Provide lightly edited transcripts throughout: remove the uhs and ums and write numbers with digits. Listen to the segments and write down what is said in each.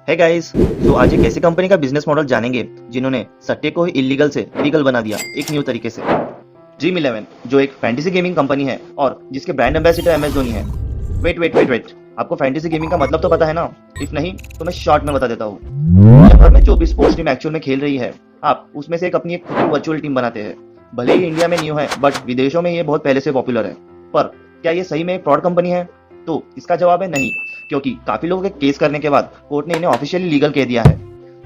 है गाइस, तो आज एक ऐसी कंपनी का बिजनेस मॉडल जानेंगे जिन्होंने सट्टे को ही इलीगल से लीगल बना दिया एक न्यू तरीके से। ड्रीम 11 जो एक फैंटेसी गेमिंग कंपनी है और जिसके ब्रांड एम्बेसडर एमएस धोनी है। वेट, आपको फैंटेसी गेमिंग का मतलब तो पता है ना? इफ नहीं तो मैं शॉर्ट में बता देता हूँ। दुनिया भर में जो भी स्पोर्ट्स टीम एक्चुअल में खेल रही है, आप उसमें से एक अपनी एक खुद की वर्चुअल टीम बनाते हैं। भले ही इंडिया में न्यू है, बट विदेशों में ये बहुत पहले से पॉपुलर है। पर क्या ये सही में एक फ्रॉड कंपनी है? तो इसका जवाब है नहीं, क्योंकि काफी लोगों के केस करने के बाद कोर्ट ने इन्हें ऑफिशियली लीगल कह दिया है।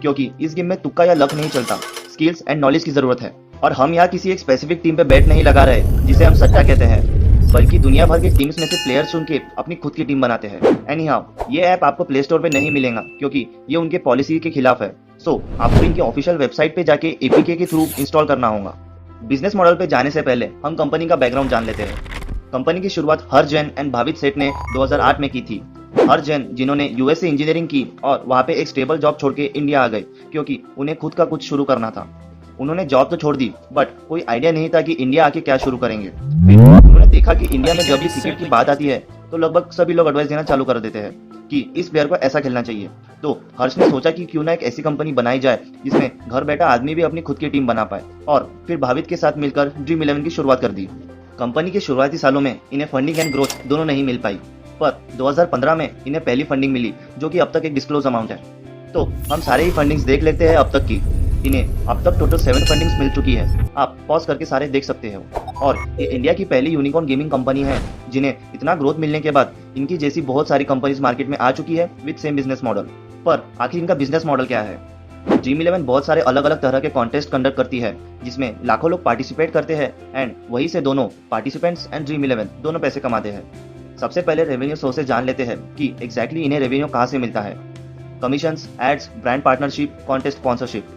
क्योंकि इस गेम में तुक्का या लक नहीं चलता, स्किल्स एंड नॉलेज की जरूरत है। और हम यहाँ किसी एक स्पेसिफिक टीम पे बैट नहीं लगा रहे जिसे हम सट्टा कहते हैं, बल्कि दुनिया भर के टीम्स में से प्लेयर्स चुन के अपनी खुद की टीम बनाते हैं। एनी हाउ, ये ऐप आपको प्ले स्टोर पे नहीं मिलेगा क्योंकि ये उनके पॉलिसी के खिलाफ है। सो आपको इनकी ऑफिशियल वेबसाइट पे जाके एपीके के थ्रू इंस्टॉल करना होगा। बिजनेस मॉडल पे जाने से पहले हम कंपनी का बैकग्राउंड जान लेते हैं। कंपनी की शुरुआत हर जैन एंड भावित सेठ ने 2008 में की थी। हर जैन जिन्होंने यूएस से इंजीनियरिंग की और वहाँ पे एक स्टेबल जॉब छोड़ के इंडिया आ गए क्योंकि उन्हें खुद का कुछ शुरू करना था। उन्होंने जॉब तो छोड़ दी, बट कोई आइडिया नहीं था कि इंडिया आके क्या शुरू करेंगे। फिर उन्होंने देखा कि इंडिया में जब भी क्रिकेट की बात आती है तो लगभग सभी लोग एडवाइस देना चालू कर देते हैं कि इस प्लेयर को ऐसा खेलना चाहिए। तो हर्ष ने सोचा कि क्यों ना एक ऐसी कंपनी बनाई जाए जिसमें घर बैठा आदमी भी अपनी खुद की टीम बना पाए, और फिर भावित के साथ मिलकर ड्रीम 11 की शुरुआत कर दी। कंपनी के शुरुआती सालों में इन्हें फंडिंग एंड ग्रोथ दोनों नहीं मिल पाई, पर 2015 में इन्हें पहली फंडिंग मिली, जो कि अब तक एक डिस्क्लोज अमाउंट है। तो हम सारे ही फंडिंग्स देख लेते हैं अब तक की। इन्हें अब तक टोटल 7 फंडिंग्स मिल चुकी है। आप पॉज करके सारे देख सकते हो। और ये इंडिया की पहली यूनिकॉर्न गेमिंग कंपनी है जिन्हें इतना ग्रोथ मिलने के बाद इनकी जैसी बहुत सारी कंपनीज मार्केट में आ चुकी है विद सेम बिजनेस मॉडल। पर आखिर इनका बिजनेस मॉडल क्या है? ड्रीम 11 बहुत सारे अलग अलग तरह के कॉन्टेस्ट कंडक्ट करती है जिसमें लाखों लोग पार्टिसिपेट करते हैं, एंड वही से दोनों पार्टिसिपेंट्स एंड ड्रीम 11 दोनों पैसे कमाते हैं। सबसे पहले रेवेन्यू सोर्सेज जान लेते हैं कि एग्जैक्टली इन्हें रेवेन्यू कहाँ से मिलता है। Commissions, ads, brand partnership, contest sponsorship.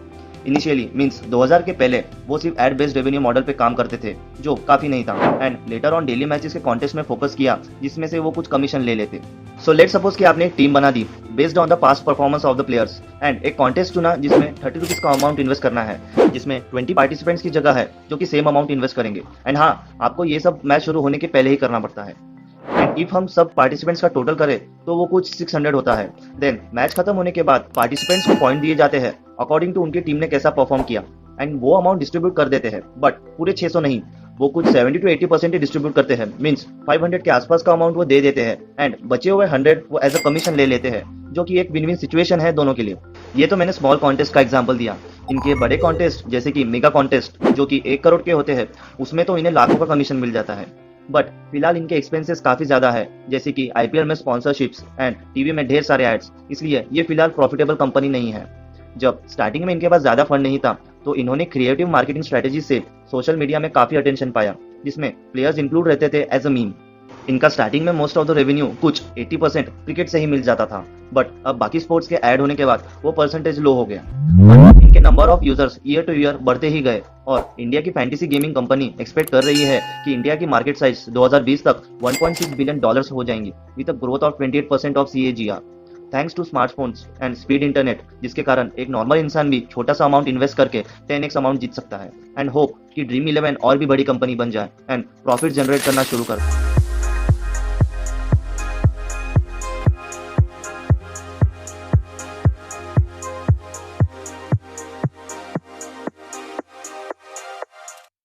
Initially means 2000 के पहले वो सिर्फ एड बेस्ड रेवेन्यू मॉडल पे काम करते थे, जो काफी नहीं था, and later on daily matches के कॉन्टेस्ट में फोकस किया जिसमें से वो कुछ कमीशन ले लेते। सो लेट सपोज कि आपने एक टीम बना दी based on the past performance of the players, and एक कॉन्टेस्ट चुना जिसमें 30 रुपीज का अमाउंट इन्वेस्ट करना है, जिसमें 20 पार्टिसिपेंट्स की जगह है जो कि सेम अमाउंट इन्वेस्ट करेंगे। एंड हाँ, आपको ये सब मैच शुरू होने के पहले ही करना पड़ता है। एंड इफ हम सब पार्टिसिपेंट्स का टोटल करें तो वो कुछ 600 होता है। देन मैच खत्म होने के बाद पार्टिसिपेंट्स को पॉइंट दिए जाते हैं अकॉर्डिंग टू उनकी टीम ने कैसा परफॉर्म किया, एंड वो अमाउंट डिस्ट्रीब्यूट कर देते हैं, बट पूरे 600 नहीं, वो कुछ 70 to 80% ही डिस्ट्रीब्यूट करते हैं। मींस 500 के आसपास का अमाउंट वो दे देते हैं, एंड बचे हुए 100 वो एज अ कमीशन ले लेते हैं, जो कि एक विन विन सिचुएशन है दोनों के लिए। ये तो मैंने स्मॉल कॉन्टेस्ट का एग्जांपल दिया। इनके बड़े कॉन्टेस्ट जैसे कि मेगा कॉन्टेस्ट जो कि 1 करोड़ के होते हैं, उसमें तो इन्हें लाखों का कमीशन मिल जाता है। बट फिलहाल इनके एक्सपेंसेस काफी ज्यादा है, जैसे कि आईपीएल में स्पॉन्सरशिप्स एंड टीवी में ढेर सारे एड्स, इसलिए ये फिलहाल प्रॉफिटेबल कंपनी नहीं है। जब स्टार्टिंग में इनके पास ज्यादा फंड नहीं था तो इन्होंने क्रिएटिव मार्केटिंग स्ट्रेटेजी से सोशल मीडिया में काफी अटेंशन पाया, जिसमें प्लेयर्स इंक्लूड रहते थे एज अ मीम। इनका स्टार्टिंग में मोस्ट ऑफ द रेवेन्यू कुछ 80% क्रिकेट से ही मिल जाता था, बट अब बाकी स्पोर्ट्स के ऐड होने के बाद वो परसेंटेज लो हो गया। इनके number of users year two year बढ़ते ही गए, और इंडिया की फैंटेसी गेमिंग कंपनी एक्सपेक्ट कर रही है कि इंडिया की मार्केट साइज 2020 तक $1.6 बिलियन हो जाएंगी with a growth of 28% of CAGR, thanks to smartphones and speed internet, जिसके कारण एक नॉर्मल इंसान भी छोटा सा अमाउंट इन्वेस्ट करके 10x अमाउंट जीत सकता है। एंड होप कि ड्रीम 11 और भी बड़ी कंपनी बन जाए एंड प्रॉफिट जनरेट करना शुरू कर।